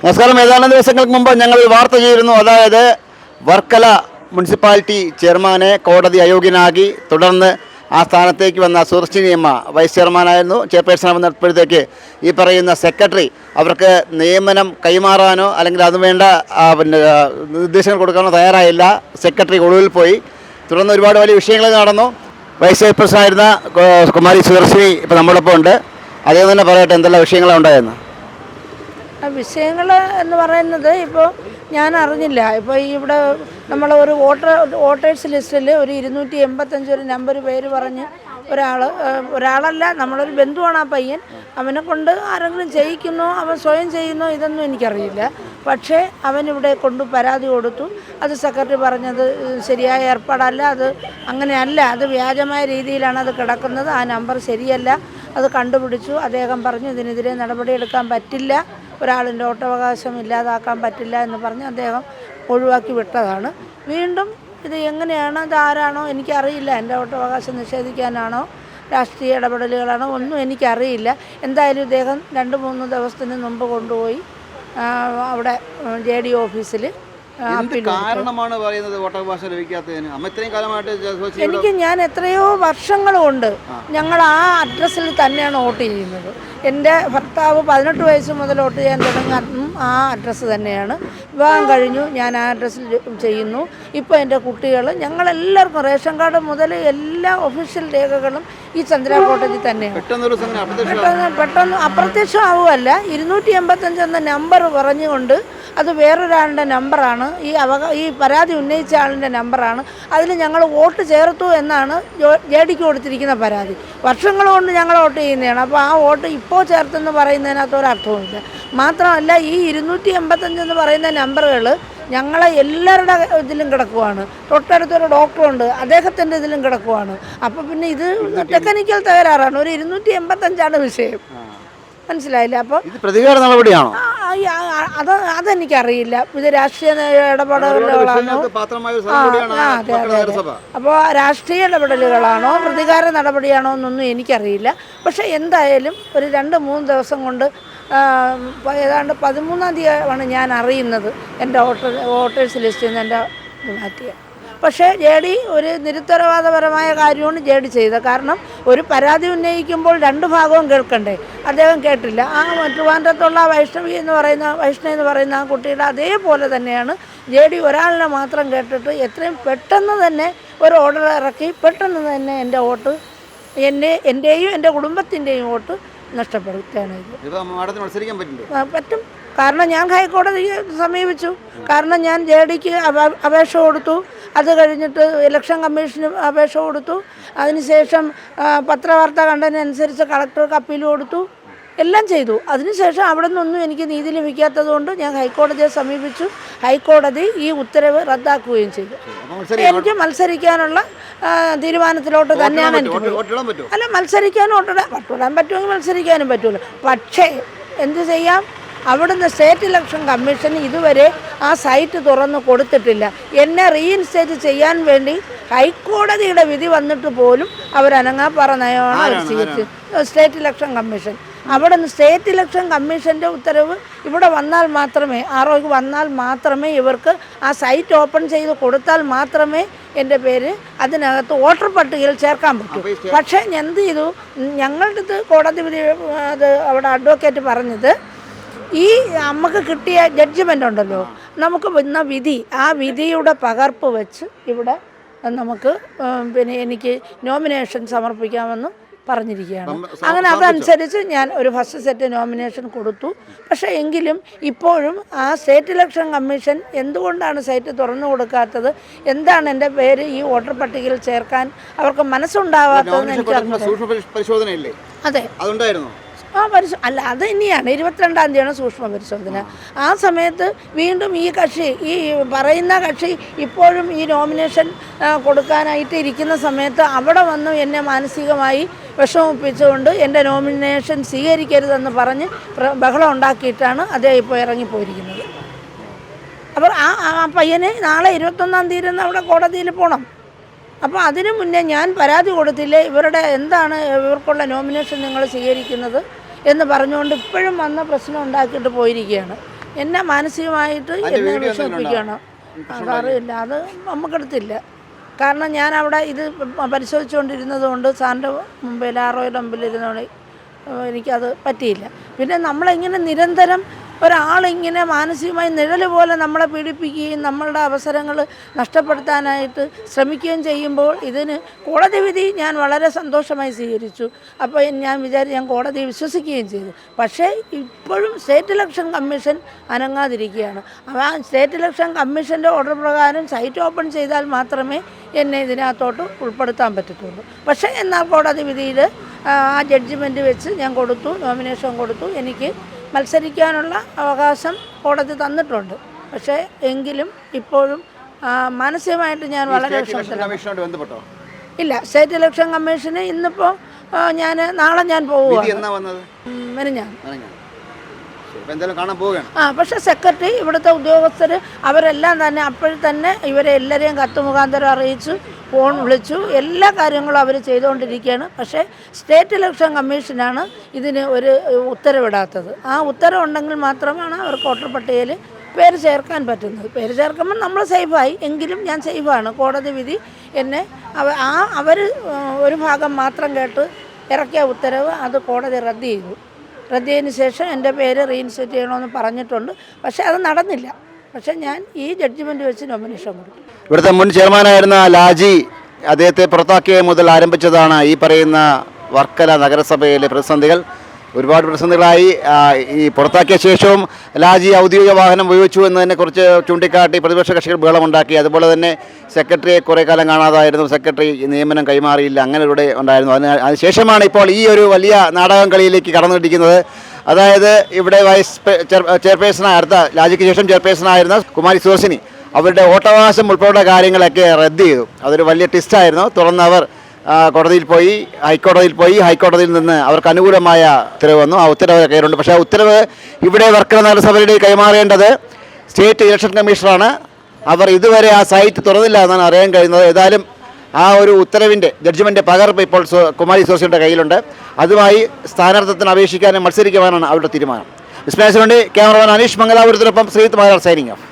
നമസ്കാരം. ഏതാനും ദിവസങ്ങൾക്ക് മുമ്പ് ഞങ്ങൾ വാർത്ത ചെയ്തിരുന്നു. അതായത് വർക്കല മുനിസിപ്പാലിറ്റി ചെയർമാനെ കോടതി അയോഗ്യനാക്കി. തുടർന്ന് ആ സ്ഥാനത്തേക്ക് വന്ന സുദർശിനിയമ്മ വൈസ് ചെയർമാനായിരുന്നു. ചെയർപേഴ്സൺ വന്നപ്പോഴത്തേക്ക് ഈ പറയുന്ന സെക്രട്ടറി അവർക്ക് നിയമനം കൈമാറാനോ അല്ലെങ്കിൽ അതുവേണ്ട നിർദ്ദേശങ്ങൾ കൊടുക്കാനോ തയ്യാറായില്ല. സെക്രട്ടറി ഒളിവിൽ പോയി. തുടർന്ന് ഒരുപാട് വലിയ വിഷയങ്ങൾ നടന്നു. വൈസ് ചെയർപേഴ്സൺ ആയിരുന്ന കുമാരി സുദർശിനി ഇപ്പോൾ നമ്മളൊപ്പം ഉണ്ട്. അദ്ദേഹം തന്നെ പറയട്ടെ എന്തെല്ലാം വിഷയങ്ങളാണ് ഉണ്ടായെന്ന്. വിഷയങ്ങൾ എന്ന് പറയുന്നത് ഇപ്പോൾ ഞാൻ അറിഞ്ഞില്ല. ഇപ്പോൾ ഇവിടെ നമ്മൾ ഒരു വോട്ടേഴ്സ് ലിസ്റ്റിൽ ഒരു 285 ഒരു നമ്പർ പേര് പറഞ്ഞ് ഒരാളല്ല, നമ്മളൊരു ബന്ധുവാണ് ആ പയ്യൻ. അവനെ കൊണ്ട് ആരെങ്കിലും ചെയ്യിക്കുന്നോ അവൻ സ്വയം ചെയ്യുന്നോ ഇതൊന്നും എനിക്കറിയില്ല. പക്ഷേ അവനിവിടെ കൊണ്ട് പരാതി കൊടുത്തു. അത് സെക്രട്ടറി പറഞ്ഞത് ശരിയായ ഏർപ്പാടല്ല, അത് അങ്ങനെയല്ല, അത് വ്യാജമായ രീതിയിലാണ് അത് കിടക്കുന്നത്, ആ നമ്പർ ശരിയല്ല, അത് കണ്ടുപിടിച്ചു. അദ്ദേഹം പറഞ്ഞു ഇതിനെതിരെ നടപടിയെടുക്കാൻ പറ്റില്ല, ഒരാളിൻ്റെ വോട്ടവകാശം ഇല്ലാതാക്കാൻ പറ്റില്ല എന്ന് പറഞ്ഞ് അദ്ദേഹം ഒഴിവാക്കി വിട്ടതാണ്. വീണ്ടും ഇത് എങ്ങനെയാണ്, ഇത് ആരാണോ എനിക്കറിയില്ല, എൻ്റെ വോട്ടവകാശം നിഷേധിക്കാനാണോ രാഷ്ട്രീയ ഇടപെടലുകളാണോ ഒന്നും എനിക്കറിയില്ല. എന്തായാലും ഇദ്ദേഹം 2-3 ദിവസത്തിന് മുമ്പ് കൊണ്ടുപോയി അവിടെ JD ഓഫീസിൽ കാരണമാണ് പറയുന്നത് വോട്ടവകാശം ലഭിക്കാത്തതിന്. എനിക്ക് ഞാൻ എത്രയോ വർഷങ്ങളുണ്ട് ഞങ്ങൾ ആ അഡ്രസ്സിൽ തന്നെയാണ് വോട്ട് ചെയ്യുന്നത്. എൻ്റെ ഭർത്താവ് 18 വയസ്സ് മുതൽ വോട്ട് ചെയ്യാൻ തുടങ്ങി ആ അഡ്രസ്സ് തന്നെയാണ്. വിവാഹം കഴിഞ്ഞു ഞാൻ ആ അഡ്രസ്സിൽ ചെയ്യുന്നു. ഇപ്പോൾ എൻ്റെ കുട്ടികൾ ഞങ്ങളെല്ലാവർക്കും റേഷൻ കാർഡ് മുതൽ എല്ലാ ഒഫീഷ്യൽ രേഖകളും ഈ ചന്ദ്ര കോട്ടേജിൽ തന്നെയാണ്. പെട്ടെന്ന് അപ്രത്യക്ഷമാവുകയല്ല. 285 എന്ന നമ്പർ പറഞ്ഞുകൊണ്ട് അത് വേറൊരാളുടെ നമ്പറാണ്, ഈ പരാതി ഉന്നയിച്ച ആളിൻ്റെ നമ്പറാണ്. അതിൽ ഞങ്ങൾ വോട്ട് ചേർത്തു എന്നാണ് JDക്ക് കൊടുത്തിരിക്കുന്ന പരാതി. വർഷങ്ങൾ കൊണ്ട് ഞങ്ങൾ വോട്ട് ചെയ്യുന്നതാണ്. അപ്പോൾ ആ വോട്ട് ഇപ്പോൾ ചേർത്തെന്ന് പറയുന്നതിനകത്ത് ഒരർത്ഥവുമില്ല. മാത്രമല്ല ഈ 285 എന്ന് പറയുന്ന നമ്പറുകൾ ഞങ്ങളെ എല്ലാവരുടെ ഇതിലും കിടക്കുവാണ്. തൊട്ടടുത്തൊരു ഡോക്ടറുണ്ട്, അദ്ദേഹത്തിൻ്റെ ഇതിലും കിടക്കുവാണ്. അപ്പോൾ പിന്നെ ഇത് ടെക്നിക്കൽ തകരാറാണ്. ഒരു 285 വിഷയം, മനസ്സിലായില്ല. അപ്പോൾ പ്രതികാര നടപടിയാണോ? അതെനിക്കറിയില്ല. ഇത് രാഷ്ട്രീയ ഇടപെടലുകളാണോ? അപ്പോൾ രാഷ്ട്രീയ ഇടപെടലുകളാണോ പ്രതികാര നടപടിയാണോ എന്നൊന്നും എനിക്കറിയില്ല. പക്ഷേ എന്തായാലും ഒരു 2-3 ദിവസം കൊണ്ട് ഏതാണ്ട് 13-ാം തീയതിയാണ് ഞാൻ അറിയുന്നത് എൻ്റെ വോട്ടേഴ്സ് ലിസ്റ്റിൽ നിന്ന് എൻ്റെ മാറ്റിയത്. പക്ഷേ JD ഒരു നിരുത്തരവാദപരമായ കാര്യമാണ് JD ചെയ്തത്. കാരണം ഒരു പരാതി ഉന്നയിക്കുമ്പോൾ 2 ഭാഗവും കേൾക്കണ്ടേ, അദ്ദേഹം കേട്ടില്ല. ആ ട്രിവാൻഡ്രത്തുള്ള വൈഷ്ണവി എന്ന് പറയുന്ന ആ കുട്ടിയുടെ അതേപോലെ തന്നെയാണ് JD ഒരാളിനെ മാത്രം കേട്ടിട്ട് എത്രയും പെട്ടെന്ന് തന്നെ ഒരു ഓർഡർ ഇറക്കി പെട്ടെന്ന് തന്നെ എൻ്റെ വോട്ട് എൻ്റെയും എൻ്റെ കുടുംബത്തിൻ്റെയും വോട്ട് നഷ്ടപ്പെടുത്തുകയാണ് ഇത്. പറ്റും. കാരണം ഞാൻ ഹൈക്കോടതിയെ സമീപിച്ചു. കാരണം ഞാൻ JDക്ക് അപേക്ഷ കൊടുത്തു. അത് കഴിഞ്ഞിട്ട് ഇലക്ഷൻ കമ്മീഷന് അപേക്ഷ കൊടുത്തു. അതിനുശേഷം പത്രവാർത്ത കണ്ടതിനനുസരിച്ച് കളക്ടർക്ക് അപ്പീൽ കൊടുത്തു. എല്ലാം ചെയ്തു. അതിനുശേഷം അവിടെ നിന്നൊന്നും എനിക്ക് നീതി ലഭിക്കാത്തത് കൊണ്ട് ഞാൻ ഹൈക്കോടതിയെ സമീപിച്ചു. ഹൈക്കോടതി ഈ ഉത്തരവ് റദ്ദാക്കുകയും ചെയ്തു. എനിക്ക് മത്സരിക്കാനുള്ള തീരുമാനത്തിലോട്ട് തന്നെയാണ് എനിക്ക്. അല്ല, മത്സരിക്കാനും വോട്ടിടാൻ പറ്റുമെങ്കിൽ മത്സരിക്കാനും പറ്റുമല്ലോ. പക്ഷേ എന്ത് ചെയ്യാം, അവിടുന്ന് സ്റ്റേറ്റ് ഇലക്ഷൻ കമ്മീഷൻ ഇതുവരെ ആ സൈറ്റ് തുറന്ന് കൊടുത്തിട്ടില്ല. എന്നെ റീഇൻസ്റ്റേറ്റ് ചെയ്യാൻ വേണ്ടി ഹൈക്കോടതിയുടെ വിധി വന്നിട്ട് പോലും അവരനങ്ങാപ്പാറ നയമാണ് അവർ സ്വീകരിച്ചത്. സ്റ്റേറ്റ് ഇലക്ഷൻ കമ്മീഷൻ അവിടുന്ന് സ്റ്റേറ്റ് ഇലക്ഷൻ കമ്മീഷൻ്റെ ഉത്തരവ് ഇവിടെ വന്നാൽ മാത്രമേ വന്നാൽ മാത്രമേ ഇവർക്ക് ആ സൈറ്റ് ഓപ്പൺ ചെയ്ത് കൊടുത്താൽ മാത്രമേ എൻ്റെ പേര് അതിനകത്ത് വോട്ടർ പട്ടികയിൽ ചേർക്കാൻ പറ്റൂ. പക്ഷേ എന്ത് ചെയ്തു, ഞങ്ങളുടെ കോടതി വിധി അത് അവിടെ അഡ്വക്കേറ്റ് പറഞ്ഞത് ഈ നമുക്ക് കിട്ടിയ ജഡ്ജ്മെൻ്റ് ഉണ്ടല്ലോ, നമുക്ക് വന്ന വിധി, ആ വിധിയുടെ പകർപ്പ് വെച്ച് ഇവിടെ നമുക്ക് എനിക്ക് നോമിനേഷൻ സമർപ്പിക്കാമെന്ന് പറഞ്ഞിരിക്കുകയാണ്. അങ്ങനെ അതനുസരിച്ച് ഞാൻ ഒരു ഫസ്റ്റ് സെറ്റ് നോമിനേഷൻ കൊടുത്തു. പക്ഷേ എങ്കിലും ഇപ്പോഴും ആ സ്റ്റേറ്റ് ഇലക്ഷൻ കമ്മീഷൻ എന്തുകൊണ്ടാണ് സൈറ്റ് തുറന്നു കൊടുക്കാത്തത്, എന്താണ് എൻ്റെ പേര് ഈ വോട്ടർ പട്ടികയിൽ ചേർക്കാൻ അവർക്ക് മനസ്സുണ്ടാവാത്തതെന്ന് എനിക്ക് അറിഞ്ഞു. അതെ, അല്ല, അത് ഇനിയാണ് 22-ാം തീയതിയാണ് സൂക്ഷ്മ പരിശോധന. ആ സമയത്ത് വീണ്ടും ഈ പറയുന്ന കക്ഷി ഇപ്പോഴും ഈ നോമിനേഷൻ കൊടുക്കാനായിട്ട് ഇരിക്കുന്ന സമയത്ത് അവിടെ വന്ന് എന്നെ മാനസികമായി വിഷമിപ്പിച്ചുകൊണ്ട് എൻ്റെ നോമിനേഷൻ സ്വീകരിക്കരുതെന്ന് പറഞ്ഞ് ബഹളം ഉണ്ടാക്കിയിട്ടാണ് അദ്ദേഹം ഇപ്പോൾ ഇറങ്ങിപ്പോയിരിക്കുന്നത്. അപ്പോൾ ആ പയ്യന് നാളെ 21-ാം തീയതി അവിടെ കോടതിയിൽ പോകണം. അപ്പോൾ അതിനു മുന്നേ ഞാൻ പരാതി കൊടുത്തില്ലേ, ഇവർക്കുള്ള നോമിനേഷൻ നിങ്ങൾ സ്വീകരിക്കുന്നത് എന്ന് പറഞ്ഞുകൊണ്ട് ഇപ്പോഴും വന്ന പ്രശ്നം ഉണ്ടാക്കിയിട്ട് പോയിരിക്കുകയാണ്. എന്നെ മാനസികമായിട്ട് എന്നെ വിഷമിപ്പിക്കുകയാണ്. അതറിയില്ല, അത് നമുക്കെടുത്തില്ല. കാരണം ഞാൻ അവിടെ ഇത് പരിശോധിച്ചുകൊണ്ടിരുന്നത് കൊണ്ട് സാറിൻ്റെ മുമ്പിൽ ആറോയുടെ മുമ്പിൽ ഇരുന്നോണ്ട് എനിക്കത് പറ്റിയില്ല. പിന്നെ നമ്മളിങ്ങനെ നിരന്തരം ഒരാളിങ്ങനെ മാനസികമായി നിഴൽ പോലെ നമ്മളെ പീഡിപ്പിക്കുകയും നമ്മളുടെ അവസരങ്ങൾ നഷ്ടപ്പെടുത്താനായിട്ട് ശ്രമിക്കുകയും ചെയ്യുമ്പോൾ ഇതിന് കോടതി വിധി ഞാൻ വളരെ സന്തോഷമായി സ്വീകരിച്ചു. അപ്പോൾ ഞാൻ കോടതിയെ വിശ്വസിക്കുകയും ചെയ്തു. പക്ഷേ ഇപ്പോഴും സ്റ്റേറ്റ് ഇലക്ഷൻ കമ്മീഷൻ അനങ്ങാതിരിക്കുകയാണ്. ആ സ്റ്റേറ്റ് ഇലക്ഷൻ കമ്മീഷൻ്റെ ഓർഡർ പ്രകാരം സൈറ്റ് ഓപ്പൺ ചെയ്താൽ മാത്രമേ എന്നെ ഇതിനകത്തോട്ട് ഉൾപ്പെടുത്താൻ പറ്റത്തുള്ളൂ. പക്ഷേ എന്നാൽ കോടതി വിധിയിൽ ആ ജഡ്ജിമെൻറ്റ് വെച്ച് ഞാൻ കൊടുത്തു, നോമിനേഷൻ കൊടുത്തു. എനിക്ക് മത്സരിക്കാനുള്ള അവകാശം കോടതി തന്നിട്ടുണ്ട്. പക്ഷേ എങ്കിലും ഇപ്പോഴും മാനസികമായിട്ട് ഞാൻ വളരെ ബന്ധപ്പെട്ടോ? ഇല്ല, സ്റ്റേറ്റ് ഇലക്ഷൻ കമ്മീഷന് ഇന്നിപ്പോൾ നാളെ ഞാൻ പോവുകയാണ്. പക്ഷെ സെക്രട്ടറി ഇവിടുത്തെ ഉദ്യോഗസ്ഥർ അവരെല്ലാം തന്നെ അപ്പോഴും തന്നെ ഇവരെ എല്ലാവരെയും കത്ത് മുഖാന്തരം അറിയിച്ചു, ഫോൺ വിളിച്ചു, എല്ലാ കാര്യങ്ങളും അവർ ചെയ്തുകൊണ്ടിരിക്കുകയാണ്. പക്ഷേ സ്റ്റേറ്റ് ഇലക്ഷൻ കമ്മീഷനാണ് ഇതിന് ഒരു ഉത്തരവിടാത്തത്. ആ ഉത്തരവുണ്ടെങ്കിൽ മാത്രമാണ് അവർക്ക് വോട്ടർ പട്ടികയിൽ പേര് ചേർക്കാൻ പറ്റുന്നത്. പേര് ചേർക്കുമ്പോൾ നമ്മൾ സേഫായി, എങ്കിലും ഞാൻ സേഫാണ്. കോടതി വിധി എന്നെ അവർ ഒരു ഭാഗം മാത്രം കേട്ട് ഇറക്കിയ ഉത്തരവ് അത് കോടതി റദ്ദ് ചെയ്തു. റദ്ദിയതിന് ശേഷം എൻ്റെ പേര് റീഇൻസ്റ്റേറ്റ് ചെയ്യണമെന്ന് പറഞ്ഞിട്ടുണ്ട്. പക്ഷേ അത് നടന്നില്ല. പക്ഷേ ഞാൻ ഈ ജഡ്ജിമെൻറ്റ് വെച്ച് നോമിനേഷൻ കൊടുത്തു. ഇവിടുത്തെ മുൻ ചെയർമാനായിരുന്ന ലാജി അദ്ദേഹത്തെ പുറത്താക്കിയ മുതൽ ആരംഭിച്ചതാണ് ഈ പറയുന്ന വർക്കല നഗരസഭയിലെ പ്രതിസന്ധികൾ. ഒരുപാട് പ്രതിസന്ധികളായി. ഈ പുറത്താക്കിയ ശേഷവും ലാജി ഔദ്യോഗിക വാഹനം ഉപയോഗിച്ചു എന്നതിനെക്കുറിച്ച് ചൂണ്ടിക്കാട്ടി പ്രതിപക്ഷ കക്ഷികൾ ബഹളമുണ്ടാക്കി. അതുപോലെ തന്നെ സെക്രട്ടറിയെ കുറേ കാലം കാണാതായിരുന്നു, സെക്രട്ടറി നിയമനം കൈമാറിയില്ല, അങ്ങനെ ഇവിടെ ഉണ്ടായിരുന്നു. അതിനുശേഷമാണ് ഇപ്പോൾ ഈ ഒരു വലിയ നാടകം കളിയിലേക്ക് കടന്നിരിക്കുന്നത്. അതായത് ഇവിടെ ചെയർപേഴ്സണായ അടുത്ത ലാജിക്ക് ശേഷം ചെയർപേഴ്സണായിരുന്ന കുമാരി സുദർശിനി അവരുടെ വോട്ടവകാശം ഉൾപ്പെടെ കാര്യങ്ങളൊക്കെ റദ്ദ് ചെയ്തു. അതൊരു വലിയ ട്വിസ്റ്റായിരുന്നു. തുടർന്ന് അവർ കോടതിയിൽ പോയി, ഹൈക്കോടതിയിൽ നിന്ന് അവർക്ക് അനുകൂലമായ ഉത്തരവ് വന്നു. ആ ഉത്തരവ് കയ്യിലുണ്ട്. പക്ഷേ ആ ഉത്തരവ് ഇവിടെ വർക്കല നഗരസഭയുടെ കൈമാറേണ്ടത് സ്റ്റേറ്റ് ഇലക്ഷൻ കമ്മീഷണറാണ്. അവർ ഇതുവരെ ആ സൈറ്റ് തുറന്നില്ല എന്നാണ് അറിയാൻ കഴിയുന്നത്. ഏതായാലും ആ ഒരു ഉത്തരവിൻ്റെ ജഡ്ജ്മെൻറ്റ് പകർപ്പ് ഇപ്പോൾ കുമാരി സുദർശിനിയുടെ കയ്യിലുണ്ട്. അതുമായി സ്ഥാനാർത്ഥിത്വത്തിന് അപേക്ഷിക്കാനും മത്സരിക്കുവാനാണ് അവരുടെ തീരുമാനം. വിസ്മയസിനുവേണ്ടി ക്യാമറമാൻ അനീഷ് മംഗലാപുരത്തിനൊപ്പം ശ്രീജിത്ത് മാരാർ സൈനിങ് ഓഫ്.